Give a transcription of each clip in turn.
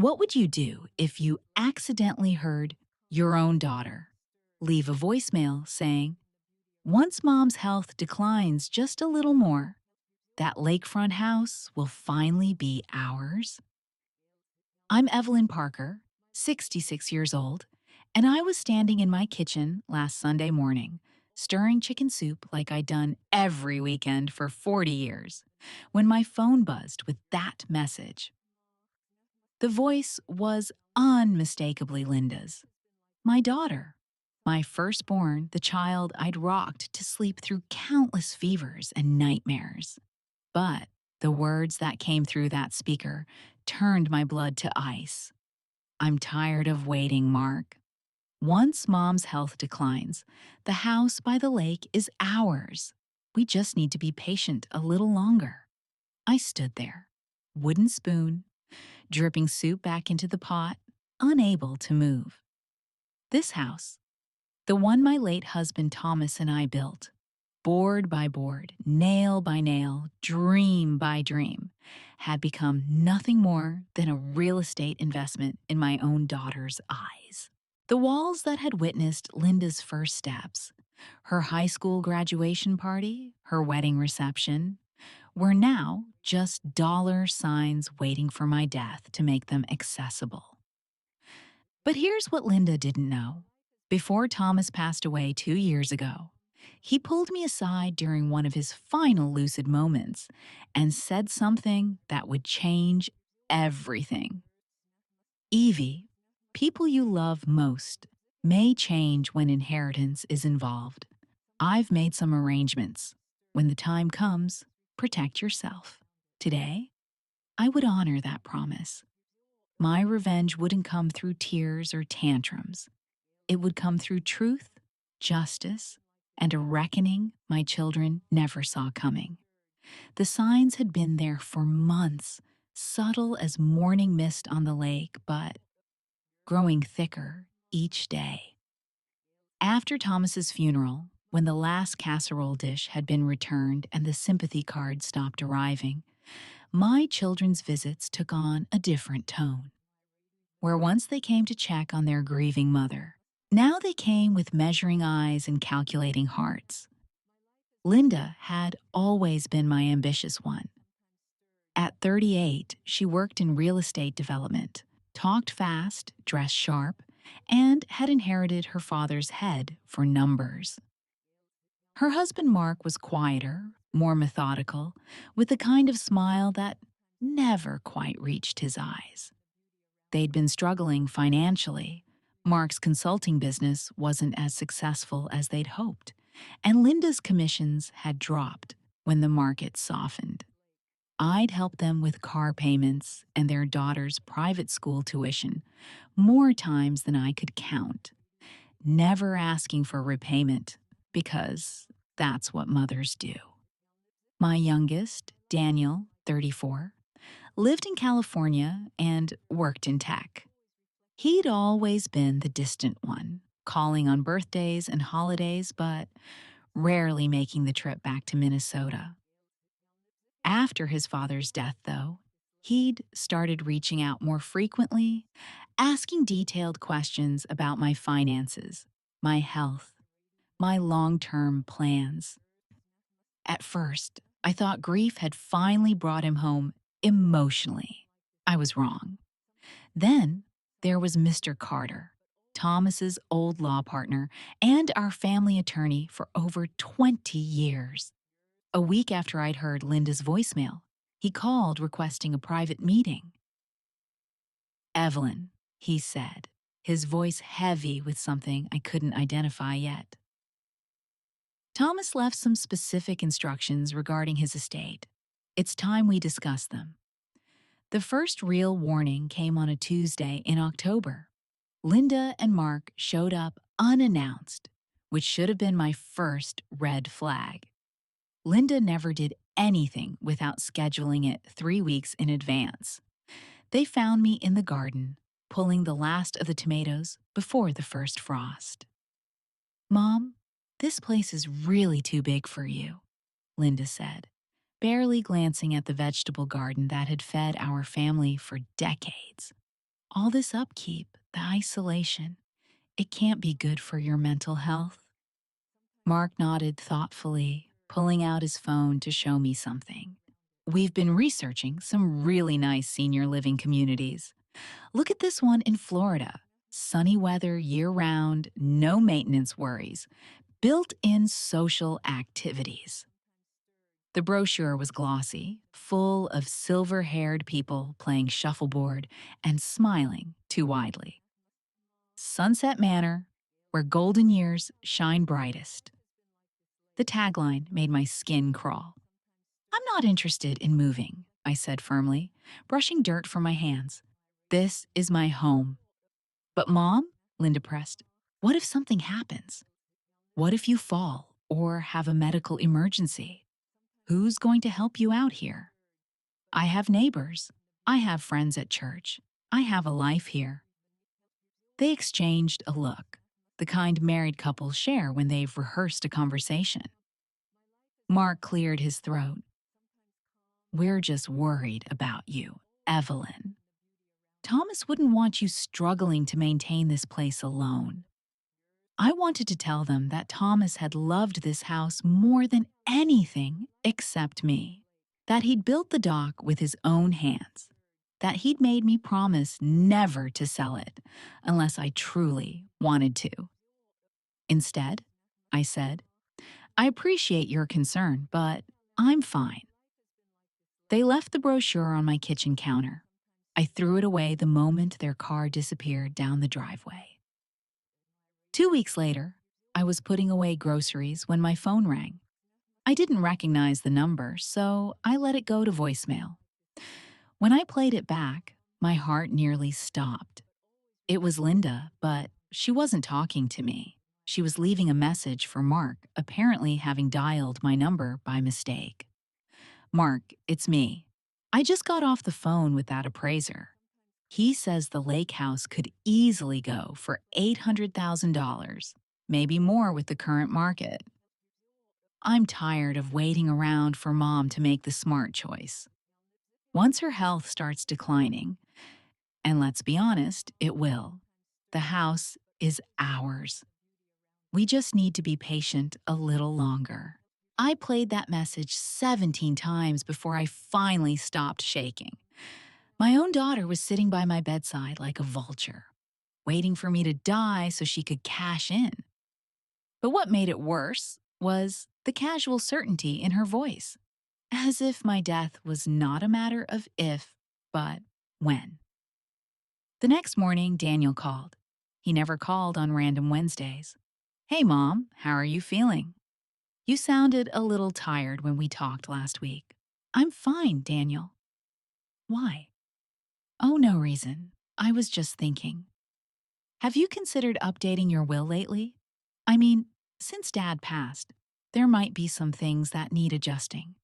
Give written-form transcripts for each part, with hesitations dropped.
What would you do if you accidentally heard your own daughter leave a voicemail saying, "Once mom's health declines just a little more, that lakefront house will finally be ours"? I'm Evelyn Parker, 66 years old, and I was standing in my kitchen last Sunday morning, stirring chicken soup like I'd done every weekend for 40 years, when my phone buzzed with that message. The voice was unmistakably Linda's, my daughter, my firstborn, the child I'd rocked to sleep through countless fevers and nightmares. But the words that came through that speaker turned my blood to ice. "I'm tired of waiting, Mark. Once mom's health declines, the house by the lake is ours. We just need to be patient a little longer." I stood there, wooden spoon, dripping soup back into the pot, unable to move. This house, the one my late husband Thomas and I built, board by board, nail by nail, dream by dream, had become nothing more than a real estate investment in my own daughter's eyes. The walls that had witnessed Linda's first steps, her high school graduation party, her wedding reception, were now just dollar signs waiting for my death to make them accessible. But here's what Linda didn't know. Before Thomas passed away 2 years ago, he pulled me aside during one of his final lucid moments and said something that would change everything. "Evie, people you love most may change when inheritance is involved. I've made some arrangements. When the time comes, protect yourself. Today, I would honor that promise. My revenge wouldn't come through tears or tantrums. It would come through truth, justice, and a reckoning my children never saw coming." The signs had been there for months, subtle as morning mist on the lake, but growing thicker each day. After Thomas's funeral, when the last casserole dish had been returned and the sympathy cards stopped arriving, my children's visits took on a different tone. Where once they came to check on their grieving mother, now they came with measuring eyes and calculating hearts. Linda had always been my ambitious one. At 38, she worked in real estate development, talked fast, dressed sharp, and had inherited her father's head for numbers. Her husband Mark was quieter, more methodical, with the kind of smile that never quite reached his eyes. They'd been struggling financially. Mark's consulting business wasn't as successful as they'd hoped, and Linda's commissions had dropped when the market softened. I'd help them with car payments and their daughter's private school tuition more times than I could count, never asking for repayment because that's what mothers do. My youngest, Daniel, 34, lived in California and worked in tech. He'd always been the distant one, calling on birthdays and holidays, but rarely making the trip back to Minnesota. After his father's death, though, he'd started reaching out more frequently, asking detailed questions about my finances, my health, my long-term plans. At first, I thought grief had finally brought him home emotionally. I was wrong. Then there was Mr. Carter, Thomas's old law partner and our family attorney for over 20 years. A week after I'd heard Linda's voicemail, he called requesting a private meeting. "Evelyn," he said, his voice heavy with something I couldn't identify yet. "Thomas left some specific instructions regarding his estate. It's time we discuss them." The first real warning came on a Tuesday in October. Linda and Mark showed up unannounced, which should have been my first red flag. Linda never did anything without scheduling it 3 weeks in advance. They found me in the garden, pulling the last of the tomatoes before the first frost. "Mom, this place is really too big for you," Linda said, barely glancing at the vegetable garden that had fed our family for decades. All this upkeep, the isolation, it can't be good for your mental health. Mark nodded thoughtfully, pulling out his phone to show me something. We've been researching some really nice senior living communities. Look at this one in Florida. Sunny weather year round, no maintenance worries, built in social activities. The brochure was glossy, full of silver haired people playing shuffleboard and smiling too widely. Sunset Manor, where golden years shine brightest. The tagline made my skin crawl. I'm not interested in moving, I said firmly, brushing dirt from my hands. This is my home. But Mom, Linda pressed, what if something happens? What if you fall or have a medical emergency? Who's going to help you out here? I have neighbors. I have friends at church. I have a life here. They exchanged a look, the kind married couples share when they've rehearsed a conversation. Mark cleared his throat. We're just worried about you, Evelyn. Thomas wouldn't want you struggling to maintain this place alone. I wanted to tell them that Thomas had loved this house more than anything except me, that he'd built the dock with his own hands, that he'd made me promise never to sell it unless I truly wanted to. Instead, I said, I appreciate your concern, but I'm fine. They left the brochure on my kitchen counter. I threw it away the moment their car disappeared down the driveway. 2 weeks later, I was putting away groceries when my phone rang. I didn't recognize the number, so I let it go to voicemail. When I played it back, my heart nearly stopped. It was Linda, but she wasn't talking to me. She was leaving a message for Mark, apparently having dialed my number by mistake. Mark, it's me. I just got off the phone with that appraiser. He says the lake house could easily go for $800,000, maybe more with the current market. I'm tired of waiting around for Mom to make the smart choice. Once her health starts declining, and let's be honest, it will, the house is ours. We just need to be patient a little longer. I played that message 17 times before I finally stopped shaking. My own daughter was sitting by my bedside like a vulture, waiting for me to die so she could cash in. But what made it worse was the casual certainty in her voice, as if my death was not a matter of if, but when. The next morning, Daniel called. He never called on random Wednesdays. Hey, Mom, how are you feeling? You sounded a little tired when we talked last week. I'm fine, Daniel. Why? Oh, no reason. I was just thinking. Have you considered updating your will lately? I mean, since Dad passed, there might be some things that need adjusting.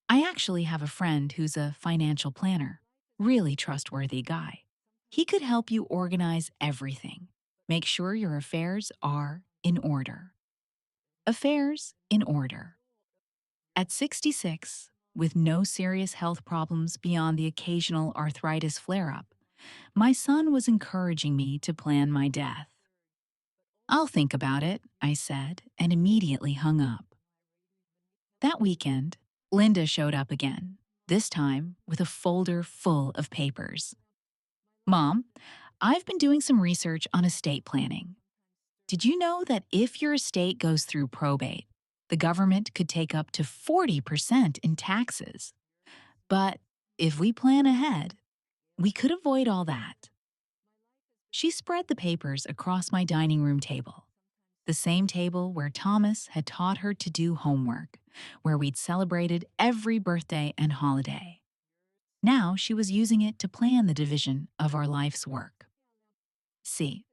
I actually have a friend who's a financial planner, really trustworthy guy. He could help you organize everything, make sure your affairs are in order. Affairs in order. At 66, with no serious health problems beyond the occasional arthritis flare-up, my son was encouraging me to plan my death. I'll think about it, I said, and immediately hung up. That weekend, Linda showed up again, this time with a folder full of papers. Mom, I've been doing some research on estate planning. Did you know that if your estate goes through probate, the government could take up to 40% in taxes? But if we plan ahead, we could avoid all that. She spread the papers across my dining room table, the same table where Thomas had taught her to do homework, where we'd celebrated every birthday and holiday. Now she was using it to plan the division of our life's work. See,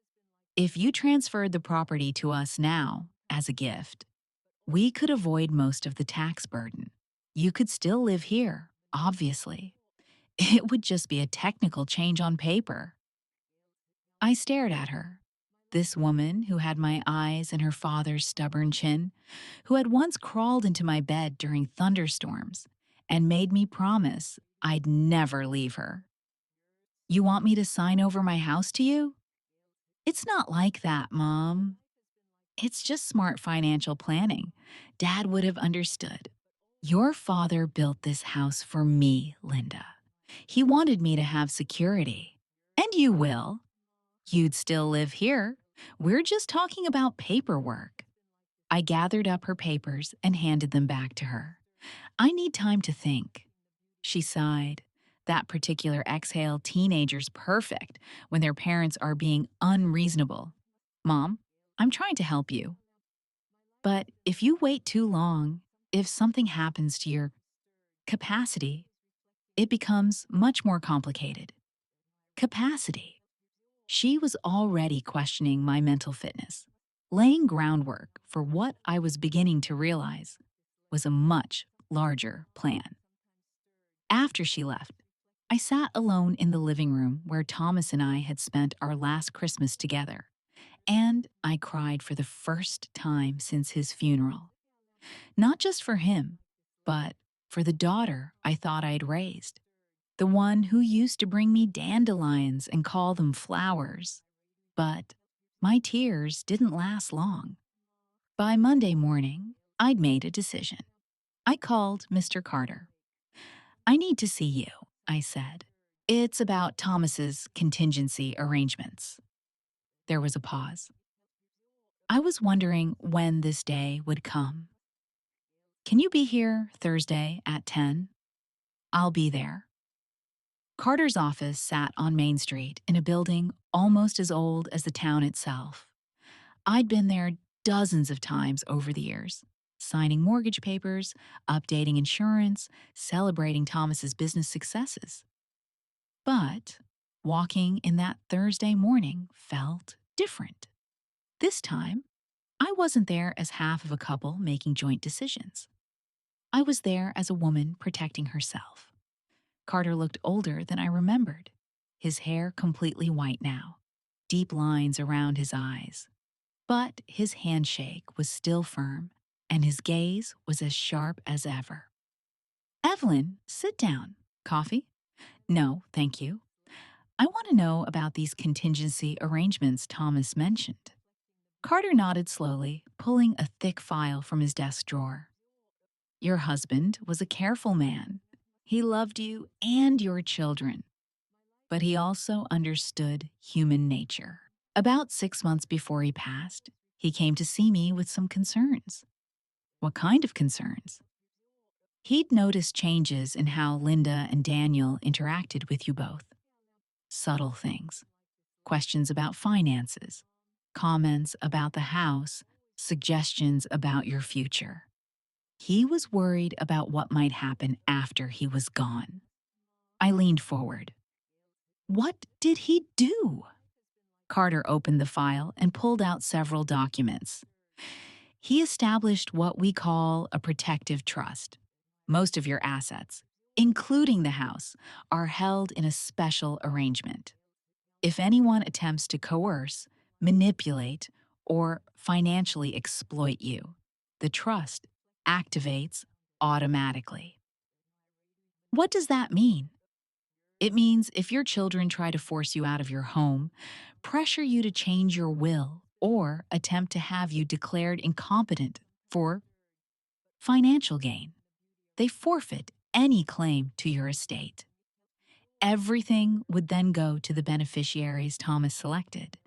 if you transferred the property to us now as a gift, we could avoid most of the tax burden. You could still live here, obviously. It would just be a technical change on paper. I stared at her. This woman who had my eyes and her father's stubborn chin, who had once crawled into my bed during thunderstorms and made me promise I'd never leave her. You want me to sign over my house to you? It's not like that, Mom. It's just smart financial planning. Dad would have understood. Your father built this house for me, Linda. He wanted me to have security. And you will. You'd still live here. We're just talking about paperwork. I gathered up her papers and handed them back to her. I need time to think. She sighed. That particular exhale teenager's perfect when their parents are being unreasonable. Mom, I'm trying to help you. But if you wait too long, if something happens to your capacity, it becomes much more complicated. Capacity. She was already questioning my mental fitness, laying groundwork for what I was beginning to realize was a much larger plan. After she left, I sat alone in the living room where Thomas and I had spent our last Christmas together, and I cried for the first time since his funeral. Not just for him, but for the daughter I thought I'd raised, the one who used to bring me dandelions and call them flowers. But my tears didn't last long. By Monday morning, I'd made a decision. I called Mr. Carter. I need to see you, I said. It's about Thomas's contingency arrangements. There was a pause. I was wondering when this day would come. Can you be here Thursday at 10? I'll be there. Carter's office sat on Main Street in a building almost as old as the town itself. I'd been there dozens of times over the years, signing mortgage papers, updating insurance, celebrating Thomas's business successes. But walking in that Thursday morning felt different. This time, I wasn't there as half of a couple making joint decisions. I was there as a woman protecting herself. Carter looked older than I remembered, his hair completely white now, deep lines around his eyes. But his handshake was still firm, and his gaze was as sharp as ever. Evelyn, sit down. Coffee? No, thank you. I want to know about these contingency arrangements Thomas mentioned. Carter nodded slowly, pulling a thick file from his desk drawer. Your husband was a careful man. He loved you and your children. But he also understood human nature. About 6 months before he passed, he came to see me with some concerns. What kind of concerns? He'd noticed changes in how Linda and Daniel interacted with you both. Subtle things. Questions about finances, comments about the house, suggestions about your future. He was worried about what might happen after he was gone. I leaned forward. What did he do? Carter opened the file and pulled out several documents. He established what we call a protective trust. Most of your assets, including the house, are held in a special arrangement. If anyone attempts to coerce, manipulate, or financially exploit you, the trust activates automatically. What does that mean? It means if your children try to force you out of your home, pressure you to change your will, or attempt to have you declared incompetent for financial gain, they forfeit any claim to your estate. Everything would then go to the beneficiaries Thomas selected,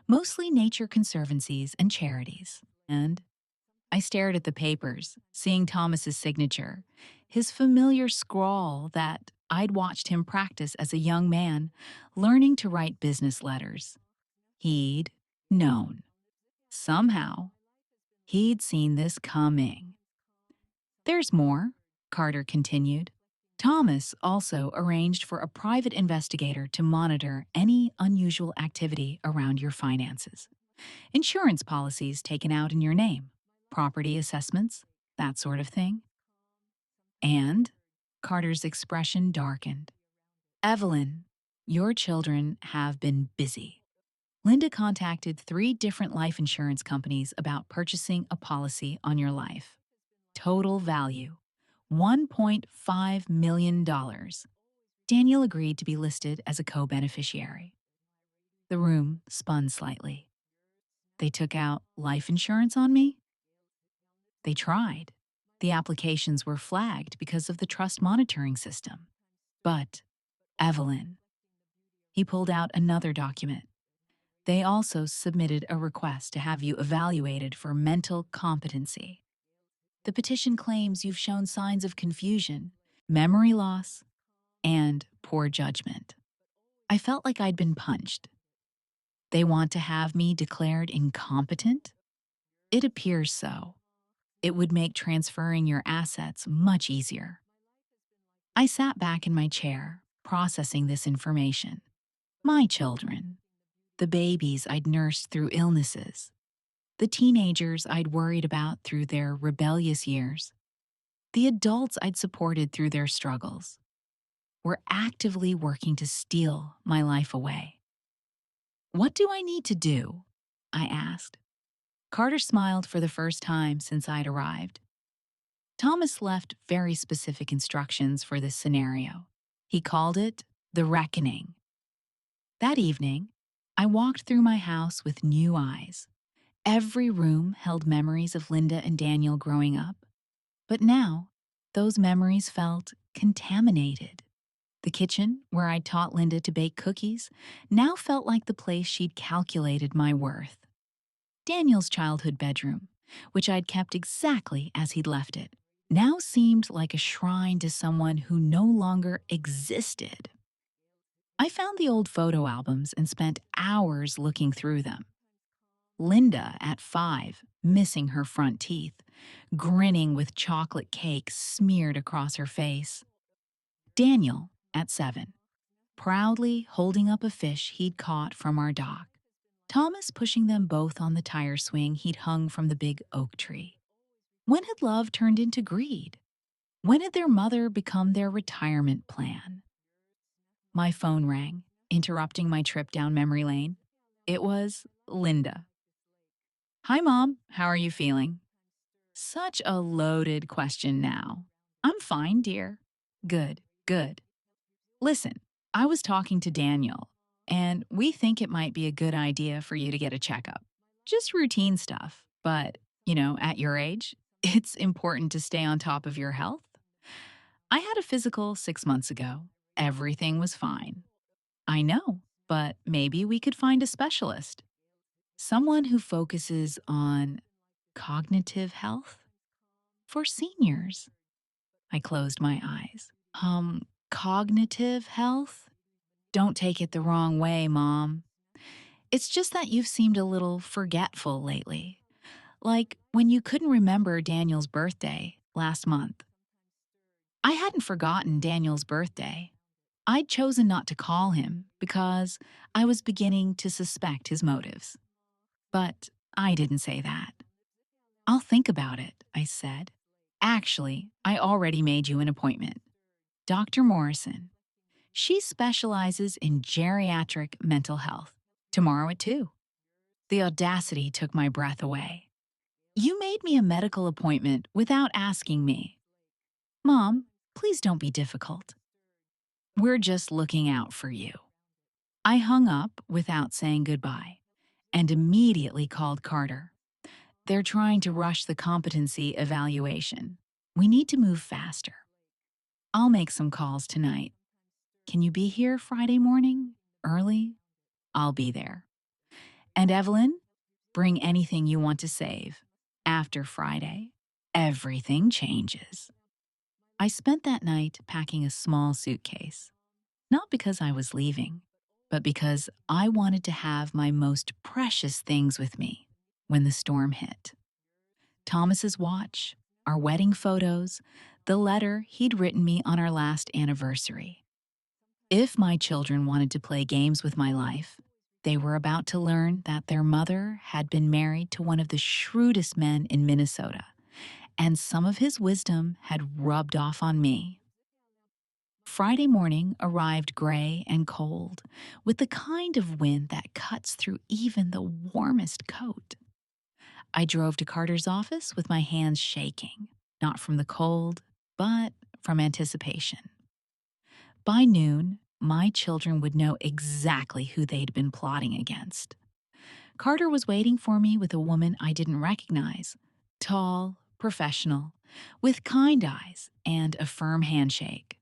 mostly nature conservancies and charities. And I stared at the papers, seeing Thomas's signature, his familiar scrawl that I'd watched him practice as a young man, learning to write business letters. He'd known. Somehow, he'd seen this coming. There's more, Carter continued. Thomas also arranged for a private investigator to monitor any unusual activity around your finances. Insurance policies taken out in your name, property assessments, that sort of thing. And Carter's expression darkened. Evelyn, your children have been busy. Linda contacted 3 different life insurance companies about purchasing a policy on your life. Total value, $1.5 million. Daniel agreed to be listed as a co-beneficiary. The room spun slightly. They took out life insurance on me? They tried. The applications were flagged because of the trust monitoring system. But, Evelyn, he pulled out another document. They also submitted a request to have you evaluated for mental competency. The petition claims you've shown signs of confusion, memory loss, and poor judgment. I felt like I'd been punched. They want to have me declared incompetent? It appears so. It would make transferring your assets much easier. I sat back in my chair, processing this information. My children, the babies I'd nursed through illnesses, the teenagers I'd worried about through their rebellious years, the adults I'd supported through their struggles, were actively working to steal my life away. What do I need to do? I asked. Carter smiled for the first time since I'd arrived. Thomas left very specific instructions for this scenario. He called it the reckoning. That evening, I walked through my house with new eyes. Every room held memories of Linda and Daniel growing up. But now, those memories felt contaminated. The kitchen, where I'd taught Linda to bake cookies, now felt like the place she'd calculated my worth. Daniel's childhood bedroom, which I'd kept exactly as he'd left it, now seemed like a shrine to someone who no longer existed. I found the old photo albums and spent hours looking through them. Linda, at 5, missing her front teeth, grinning with chocolate cake smeared across her face. Daniel, at 7, proudly holding up a fish he'd caught from our dock. Thomas pushing them both on the tire swing he'd hung from the big oak tree. When had love turned into greed? When had their mother become their retirement plan? My phone rang, interrupting my trip down memory lane. It was Linda. Hi, Mom. How are you feeling? Such a loaded question now. I'm fine, dear. Good, good. Listen, I was talking to Daniel, and we think it might be a good idea for you to get a checkup. Just routine stuff, but, at your age, it's important to stay on top of your health. I had a physical 6 months ago. Everything was fine. I know, but maybe we could find a specialist. Someone who focuses on cognitive health for seniors. I closed my eyes. Cognitive health? Don't take it the wrong way, Mom. It's just that you've seemed a little forgetful lately. Like when you couldn't remember Daniel's birthday last month. I hadn't forgotten Daniel's birthday. I'd chosen not to call him because I was beginning to suspect his motives. But I didn't say that. I'll think about it, I said. Actually, I already made you an appointment. Dr. Morrison. She specializes in geriatric mental health. Tomorrow at 2. The audacity took my breath away. You made me a medical appointment without asking me. Mom, please don't be difficult. We're just looking out for you. I hung up without saying goodbye and immediately called Carter. They're trying to rush the competency evaluation. We need to move faster. I'll make some calls tonight. Can you be here Friday morning? Early? I'll be there. And Evelyn, bring anything you want to save. After Friday, everything changes. I spent that night packing a small suitcase. Not because I was leaving, but because I wanted to have my most precious things with me when the storm hit. Thomas's watch, our wedding photos, the letter he'd written me on our last anniversary. If my children wanted to play games with my life, they were about to learn that their mother had been married to one of the shrewdest men in Minnesota, and some of his wisdom had rubbed off on me. Friday morning arrived gray and cold, with the kind of wind that cuts through even the warmest coat. I drove to Carter's office with my hands shaking, not from the cold, but from anticipation. By noon, my children would know exactly who they'd been plotting against. Carter was waiting for me with a woman I didn't recognize. Tall, professional, with kind eyes and a firm handshake.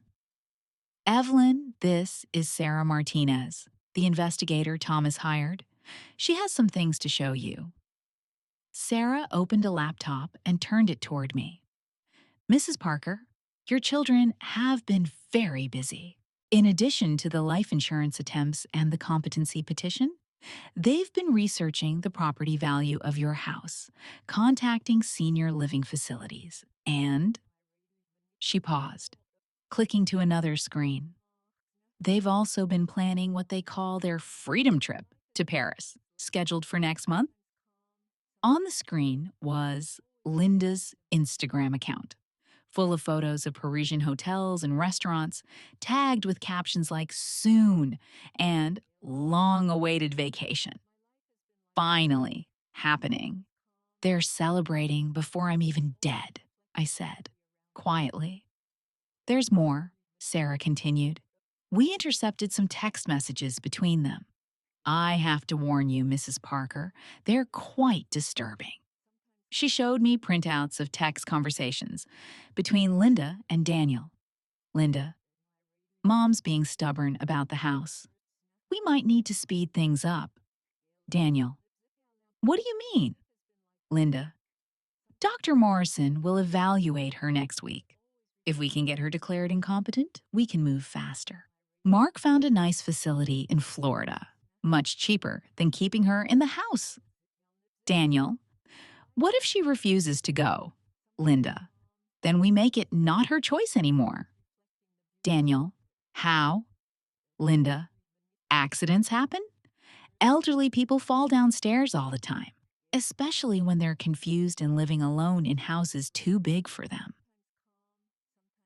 Evelyn, this is Sarah Martinez, the investigator Thomas hired. She has some things to show you. Sarah opened a laptop and turned it toward me. Mrs. Parker, your children have been very busy. In addition to the life insurance attempts and the competency petition, they've been researching the property value of your house, contacting senior living facilities, and she paused, clicking to another screen. They've also been planning what they call their freedom trip to Paris, scheduled for next month. On the screen was Linda's Instagram account, full of photos of Parisian hotels and restaurants, tagged with captions like soon and long awaited vacation. Finally happening. They're celebrating before I'm even dead, I said, quietly. There's more, Sarah continued. We intercepted some text messages between them. I have to warn you, Mrs. Parker, they're quite disturbing. She showed me printouts of text conversations between Linda and Daniel. Linda, Mom's being stubborn about the house. We might need to speed things up. Daniel, what do you mean? Linda, Dr. Morrison will evaluate her next week. If we can get her declared incompetent, we can move faster. Mark found a nice facility in Florida, much cheaper than keeping her in the house. Daniel, what if she refuses to go? Linda, then we make it not her choice anymore. Daniel, how? Linda, accidents happen? Elderly people fall downstairs all the time, especially when they're confused and living alone in houses too big for them.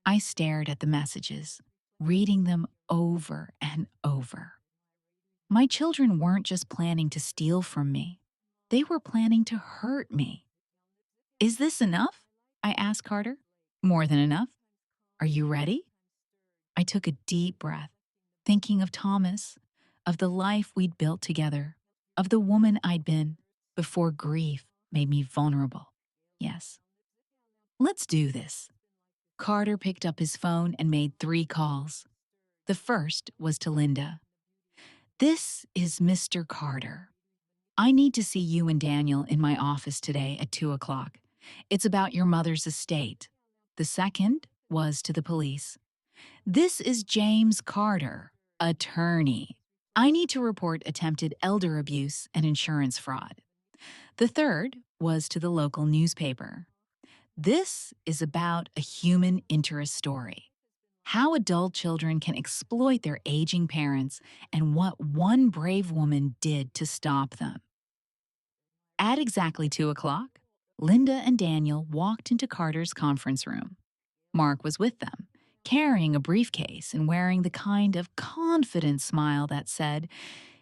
I stared at the messages, reading them over and over. My children weren't just planning to steal from me. They were planning to hurt me. Is this enough? I asked Carter. More than enough. Are you ready? I took a deep breath, thinking of Thomas, of the life we'd built together, of the woman I'd been before grief made me vulnerable. Yes. Let's do this. Carter picked up his phone and made 3 calls. The first was to Linda. This is Mr. Carter. I need to see you and Daniel in my office today at 2 o'clock. It's about your mother's estate. The second was to the police. This is James Carter, attorney. I need to report attempted elder abuse and insurance fraud. The third was to the local newspaper. This is about a human interest story. How adult children can exploit their aging parents and what one brave woman did to stop them. At exactly 2 o'clock, Linda and Daniel walked into Carter's conference room. Mark was with them, carrying a briefcase and wearing the kind of confident smile that said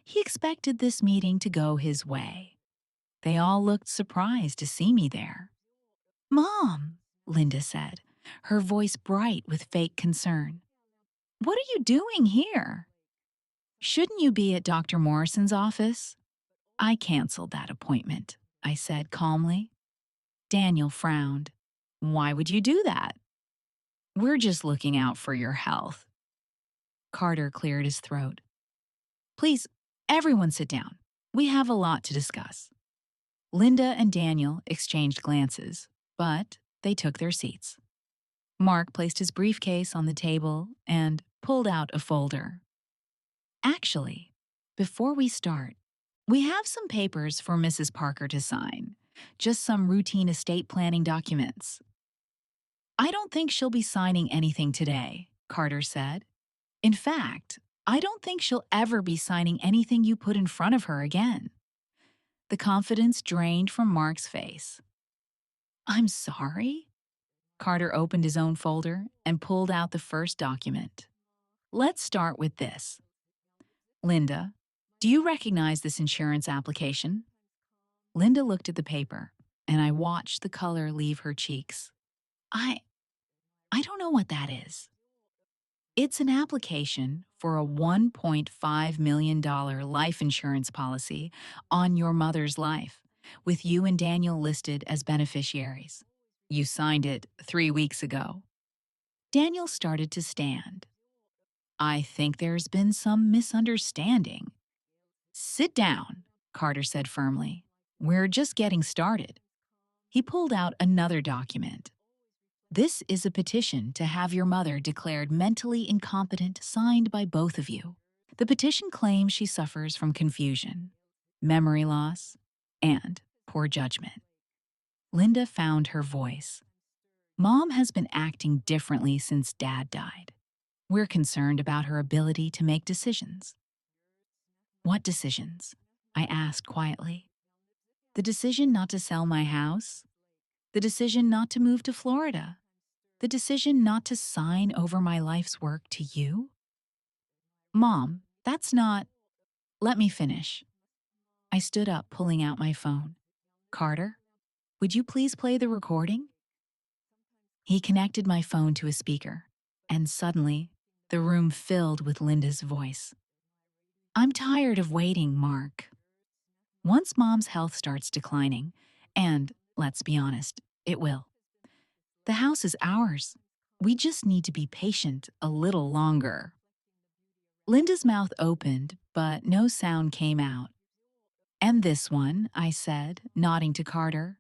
he expected this meeting to go his way. They all looked surprised to see me there. Mom, Linda said, her voice bright with fake concern. What are you doing here? Shouldn't you be at Dr. Morrison's office? I canceled that appointment, I said calmly. Daniel frowned. Why would you do that? We're just looking out for your health. Carter cleared his throat. Please, everyone sit down. We have a lot to discuss. Linda and Daniel exchanged glances, but they took their seats. Mark placed his briefcase on the table and pulled out a folder. Actually, before we start, we have some papers for Mrs. Parker to sign, just some routine estate planning documents. I don't think she'll be signing anything today, Carter said. In fact, I don't think she'll ever be signing anything you put in front of her again. The confidence drained from Mark's face. I'm sorry? Carter opened his own folder and pulled out the first document. Let's start with this. Linda, do you recognize this insurance application? Linda looked at the paper, and I watched the color leave her cheeks. I don't know what that is. It's an application for a $1.5 million life insurance policy on your mother's life, with you and Daniel listed as beneficiaries. You signed it 3 weeks ago. Daniel started to stand. I think there's been some misunderstanding. Sit down, Carter said firmly. We're just getting started. He pulled out another document. This is a petition to have your mother declared mentally incompetent signed by both of you. The petition claims she suffers from confusion, memory loss, and poor judgment. Linda found her voice. Mom has been acting differently since Dad died. We're concerned about her ability to make decisions. What decisions? I asked quietly. The decision not to sell my house? The decision not to move to Florida? The decision not to sign over my life's work to you? Mom, that's not. Let me finish. I stood up, pulling out my phone. Carter, would you please play the recording? He connected my phone to a speaker, and suddenly, the room filled with Linda's voice. I'm tired of waiting, Mark. Once Mom's health starts declining, and let's be honest, it will. The house is ours. We just need to be patient a little longer. Linda's mouth opened, but no sound came out. And this one, I said, nodding to Carter.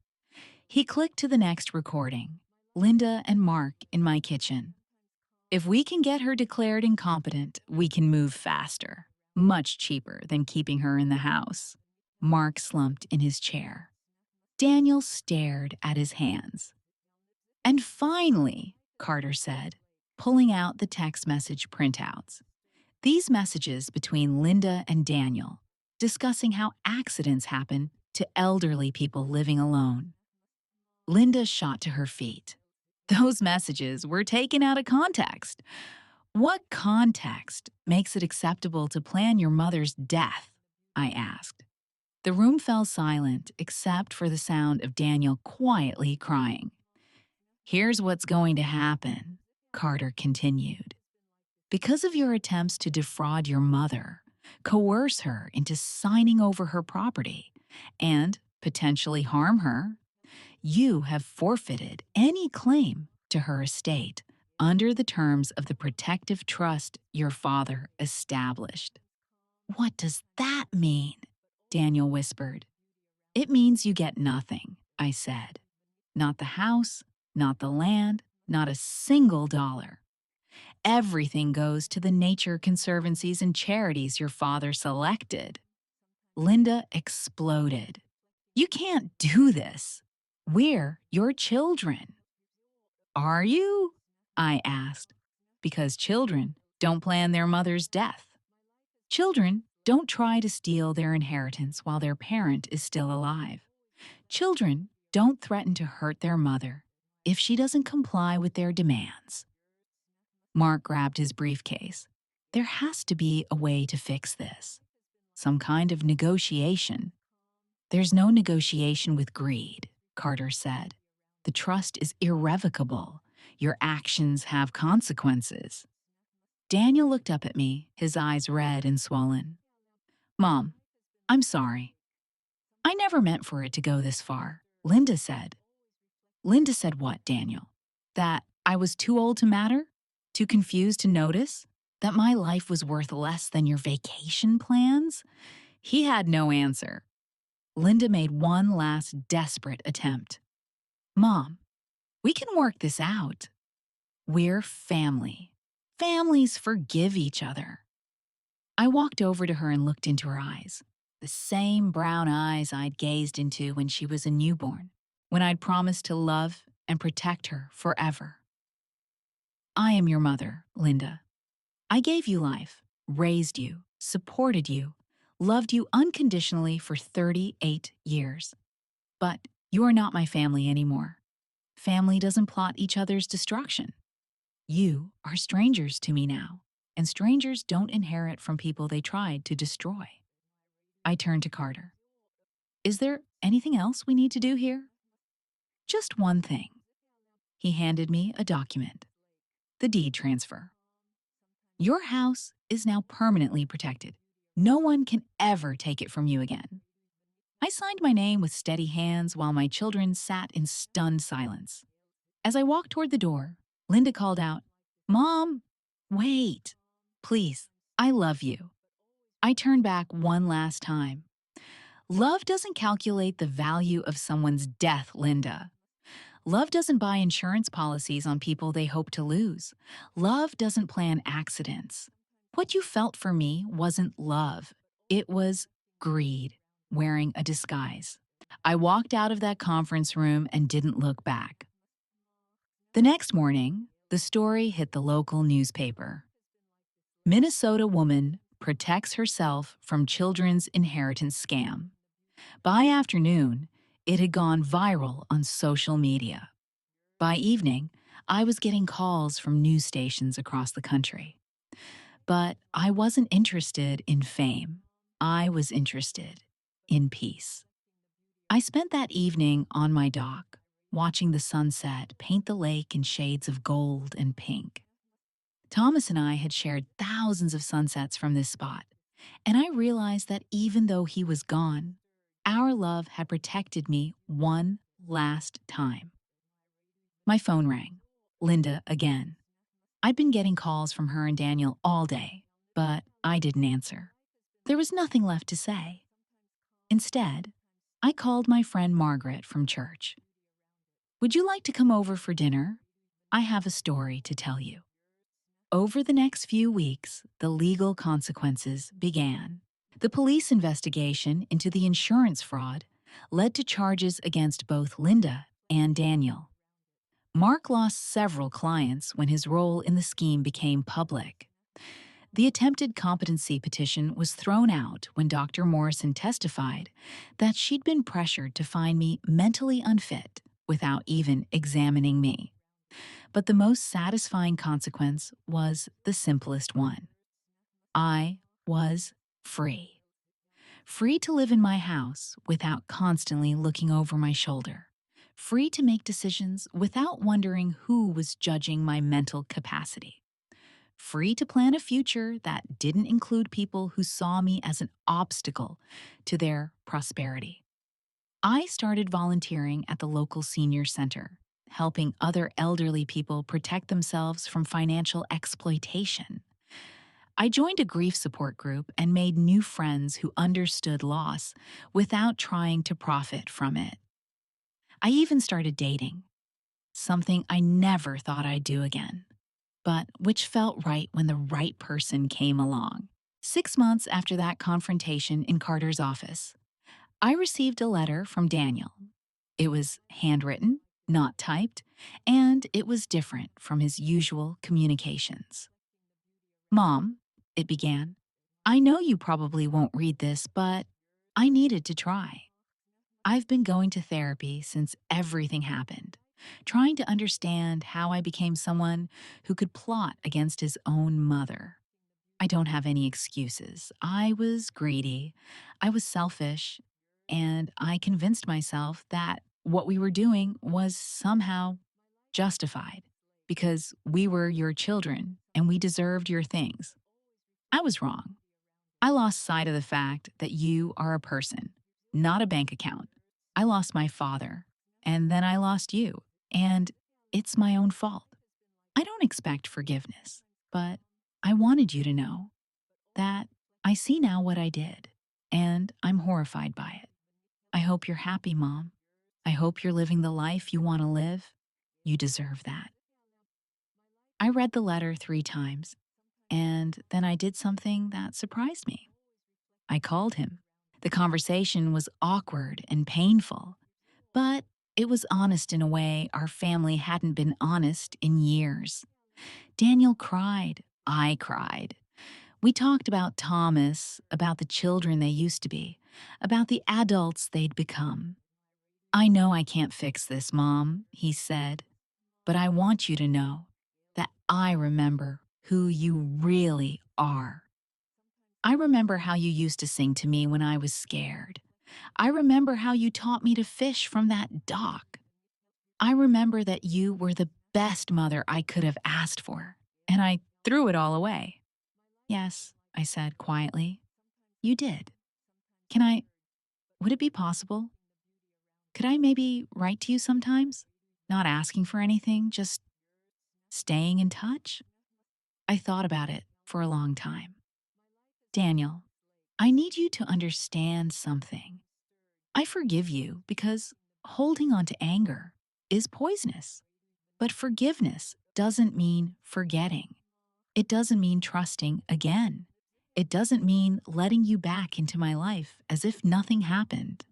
He clicked to the next recording. Linda and Mark in my kitchen. If we can get her declared incompetent, we can move faster. Much cheaper than keeping her in the house. Mark slumped in his chair. Daniel stared at his hands. And finally, Carter said, pulling out the text message printouts. These messages between Linda and Daniel, discussing how accidents happen to elderly people living alone. Linda shot to her feet. Those messages were taken out of context. What context makes it acceptable to plan your mother's death? I asked. The room fell silent except for the sound of Daniel quietly crying. Here's what's going to happen, Carter continued. Because of your attempts to defraud your mother, coerce her into signing over her property, and potentially harm her, you have forfeited any claim to her estate under the terms of the protective trust your father established. What does that mean? Daniel whispered. It means you get nothing, I said. Not the house, not the land, not a single dollar. Everything goes to the nature conservancies and charities your father selected. Linda exploded. You can't do this. We're your children. Are you? I asked. Because children don't plan their mother's death. Children don't try to steal their inheritance while their parent is still alive. Children don't threaten to hurt their mother if she doesn't comply with their demands. Mark grabbed his briefcase. There has to be a way to fix this. Some kind of negotiation. There's no negotiation with greed, Carter said. The trust is irrevocable. Your actions have consequences. Daniel looked up at me, his eyes red and swollen. Mom, I'm sorry. I never meant for it to go this far, Linda said. Linda said what, Daniel? That I was too old to matter? Too confused to notice? That my life was worth less than your vacation plans? He had no answer. Linda made one last desperate attempt. Mom, we can work this out. We're family. Families forgive each other. I walked over to her and looked into her eyes. The same brown eyes I'd gazed into when she was a newborn, when I'd promised to love and protect her forever. I am your mother, Linda. I gave you life, raised you, supported you, loved you unconditionally for 38 years. But you are not my family anymore. Family doesn't plot each other's destruction. You are strangers to me now, and strangers don't inherit from people they tried to destroy. I turned to Carter. Is there anything else we need to do here? Just one thing. He handed me a document. The deed transfer. Your house is now permanently protected. No one can ever take it from you again. I signed my name with steady hands while my children sat in stunned silence. As I walked toward the door, Linda called out, "Mom, wait. Please, I love you." I turned back one last time. Love doesn't calculate the value of someone's death, Linda. Love doesn't buy insurance policies on people they hope to lose. Love doesn't plan accidents. What you felt for me wasn't love, it was greed, wearing a disguise. I walked out of that conference room and didn't look back. The next morning, the story hit the local newspaper. Minnesota woman protects herself from children's inheritance scam. By afternoon, it had gone viral on social media. By evening, I was getting calls from news stations across the country. But I wasn't interested in fame. I was interested in peace. I spent that evening on my dock, watching the sunset paint the lake in shades of gold and pink. Thomas and I had shared thousands of sunsets from this spot, and I realized that even though he was gone, our love had protected me one last time. My phone rang. Linda again. I'd been getting calls from her and Daniel all day, but I didn't answer. There was nothing left to say. Instead, I called my friend Margaret from church. "Would you like to come over for dinner? I have a story to tell you." Over the next few weeks, the legal consequences began. The police investigation into the insurance fraud led to charges against both Linda and Daniel. Mark lost several clients when his role in the scheme became public. The attempted competency petition was thrown out when Dr. Morrison testified that she'd been pressured to find me mentally unfit without even examining me. But the most satisfying consequence was the simplest one. I was free. Free to live in my house without constantly looking over my shoulder. Free to make decisions without wondering who was judging my mental capacity. Free to plan a future that didn't include people who saw me as an obstacle to their prosperity. I started volunteering at the local senior center, helping other elderly people protect themselves from financial exploitation. I joined a grief support group and made new friends who understood loss without trying to profit from it. I even started dating, something I never thought I'd do again, but which felt right when the right person came along. 6 months after that confrontation in Carter's office, I received a letter from Daniel. It was handwritten, not typed, and it was different from his usual communications. "Mom," it began, "I know you probably won't read this, but I needed to try. I've been going to therapy since everything happened, trying to understand how I became someone who could plot against his own mother. I don't have any excuses. I was greedy, I was selfish, and I convinced myself that what we were doing was somehow justified because we were your children and we deserved your things. I was wrong. I lost sight of the fact that you are a person, not a bank account. I lost my father, and then I lost you, and it's my own fault. I don't expect forgiveness, but I wanted you to know that I see now what I did, and I'm horrified by it. I hope you're happy, Mom. I hope you're living the life you want to live. You deserve that." I read the letter 3 times, and then I did something that surprised me. I called him. The conversation was awkward and painful, but it was honest in a way our family hadn't been honest in years. Daniel cried. I cried. We talked about Thomas, about the children they used to be, about the adults they'd become. "I know I can't fix this, Mom," he said, "but I want you to know that I remember who you really are. I remember how you used to sing to me when I was scared. I remember how you taught me to fish from that dock. I remember that you were the best mother I could have asked for, and I threw it all away. Yes, I said quietly. You did. Can I, would it be possible? Could I maybe write to you sometimes? Not asking for anything, just staying in touch? I thought about it for a long time. Daniel, I need you to understand something. I forgive you because holding on to anger is poisonous. But forgiveness doesn't mean forgetting. It doesn't mean trusting again. It doesn't mean letting you back into my life as if nothing happened.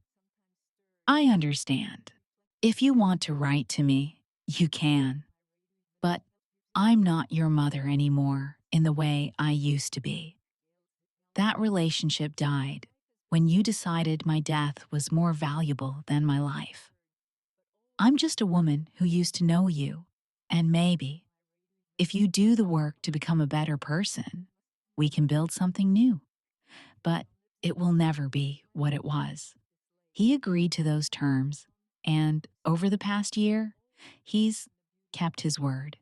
I understand. If you want to write to me, you can. But I'm not your mother anymore in the way I used to be. That relationship died when you decided my death was more valuable than my life. I'm just a woman who used to know you, and maybe, if you do the work to become a better person, we can build something new. But it will never be what it was. He agreed to those terms, and over the past year, he's kept his word.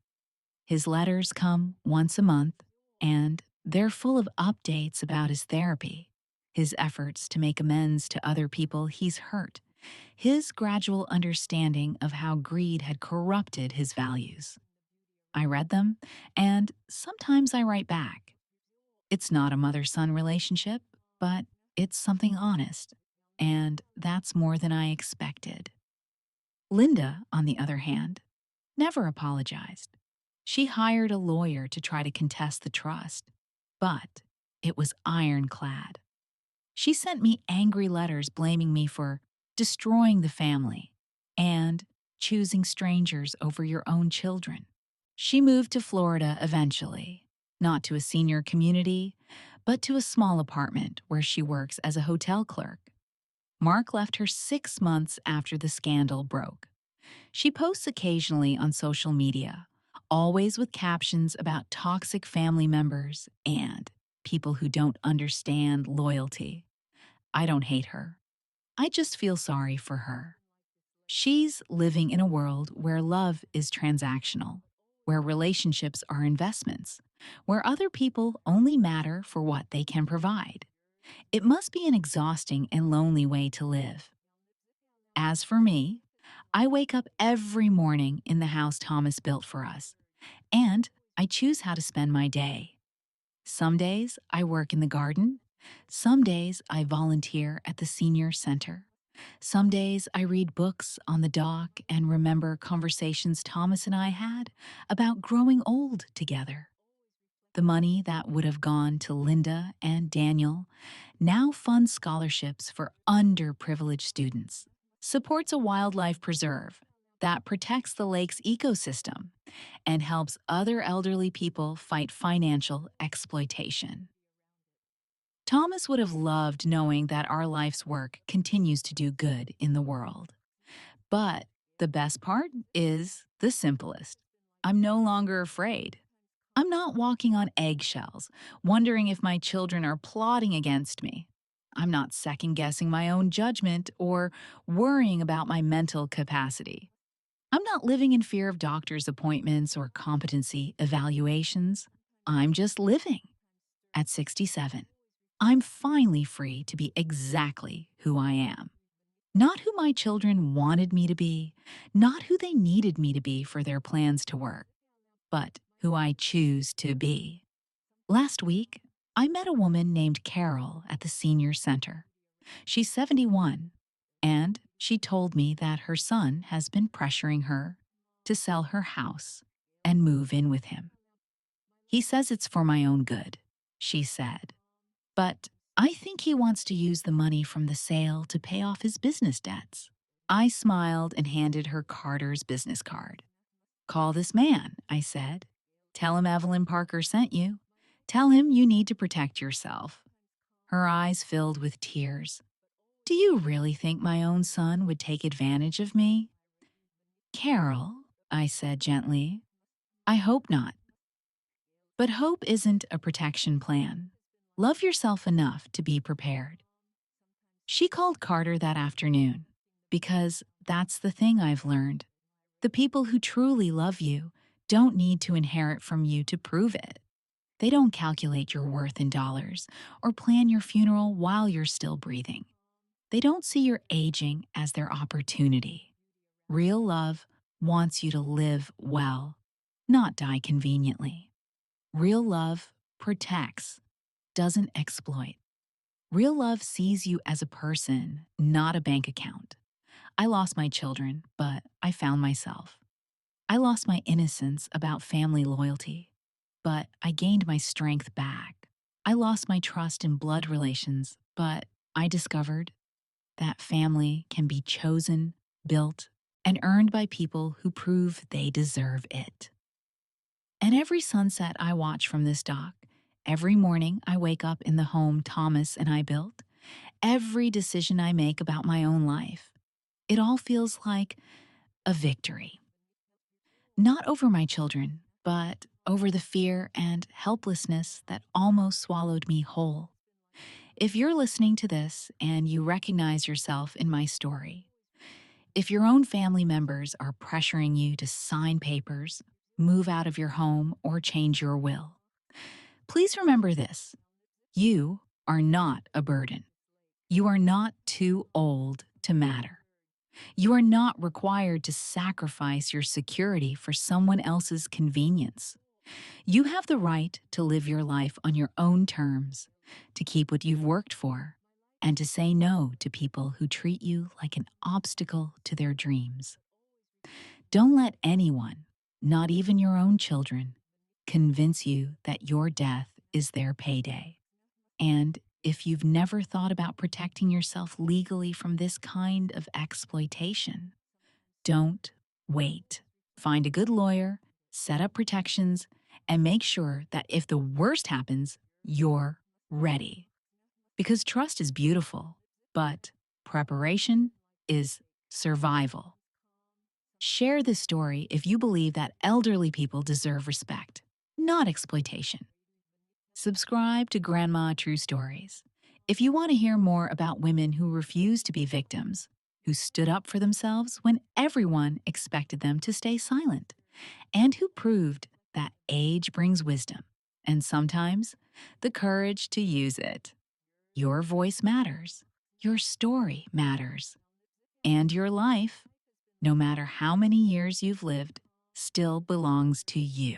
His letters come once a month, and they're full of updates about his therapy, his efforts to make amends to other people he's hurt, his gradual understanding of how greed had corrupted his values. I read them, and sometimes I write back. It's not a mother son relationship, but it's something honest, and that's more than I expected. Linda, on the other hand, never apologized. She hired a lawyer to try to contest the trust, but it was ironclad. She sent me angry letters blaming me for destroying the family and choosing strangers over your own children. She moved to Florida eventually, not to a senior community, but to a small apartment where she works as a hotel clerk. Mark left her 6 months after the scandal broke. She posts occasionally on social media, always with captions about toxic family members and people who don't understand loyalty. I don't hate her. I just feel sorry for her. She's living in a world where love is transactional, where relationships are investments, where other people only matter for what they can provide. It must be an exhausting and lonely way to live. As for me, I wake up every morning in the house Thomas built for us, and I choose how to spend my day. Some days I work in the garden. Some days I volunteer at the senior center. Some days I read books on the dock and remember conversations Thomas and I had about growing old together. The money that would have gone to Linda and Daniel now funds scholarships for underprivileged students, supports a wildlife preserve that protects the lake's ecosystem, and helps other elderly people fight financial exploitation. Thomas would have loved knowing that our life's work continues to do good in the world. But the best part is the simplest. I'm no longer afraid. I'm not walking on eggshells, wondering if my children are plotting against me. I'm not second guessing my own judgment or worrying about my mental capacity. I'm not living in fear of doctor's appointments or competency evaluations. I'm just living. At 67, I'm finally free to be exactly who I am. Not who my children wanted me to be, not who they needed me to be for their plans to work, but who I choose to be. Last week, I met a woman named Carol at the senior center. She's 71, and she told me that her son has been pressuring her to sell her house and move in with him. He says it's for my own good, she said, but I think he wants to use the money from the sale to pay off his business debts. I smiled and handed her Carter's business card. Call this man, I said. Tell him Evelyn Parker sent you. Tell him you need to protect yourself. Her eyes filled with tears. Do you really think my own son would take advantage of me? Carol, I said gently, I hope not. But hope isn't a protection plan. Love yourself enough to be prepared. She called Carter that afternoon because that's the thing I've learned. The people who truly love you don't need to inherit from you to prove it. They don't calculate your worth in dollars or plan your funeral while you're still breathing. They don't see your aging as their opportunity. Real love wants you to live well, not die conveniently. Real love protects, doesn't exploit. Real love sees you as a person, not a bank account. I lost my children, but I found myself. I lost my innocence about family loyalty, but I gained my strength back. I lost my trust in blood relations, but I discovered that family can be chosen, built, and earned by people who prove they deserve it. And every sunset I watch from this dock, every morning I wake up in the home Thomas and I built, every decision I make about my own life, it all feels like a victory. Not over my children, but over the fear and helplessness that almost swallowed me whole. If you're listening to this and you recognize yourself in my story, if your own family members are pressuring you to sign papers, move out of your home, or change your will, please remember this: you are not a burden. You are not too old to matter. You are not required to sacrifice your security for someone else's convenience. You have the right to live your life on your own terms, to keep what you've worked for, and to say no to people who treat you like an obstacle to their dreams. Don't let anyone, not even your own children, convince you that your death is their payday. And if you've never thought about protecting yourself legally from this kind of exploitation, don't wait. Find a good lawyer, set up protections, and make sure that if the worst happens, you're ready. Because trust is beautiful, but preparation is survival. Share this story if you believe that elderly people deserve respect, not exploitation. Subscribe to Grandma True Stories if you want to hear more about women who refused to be victims, who stood up for themselves when everyone expected them to stay silent, and who proved that age brings wisdom, and sometimes the courage to use it. Your voice matters, your story matters, and your life, no matter how many years you've lived, still belongs to you.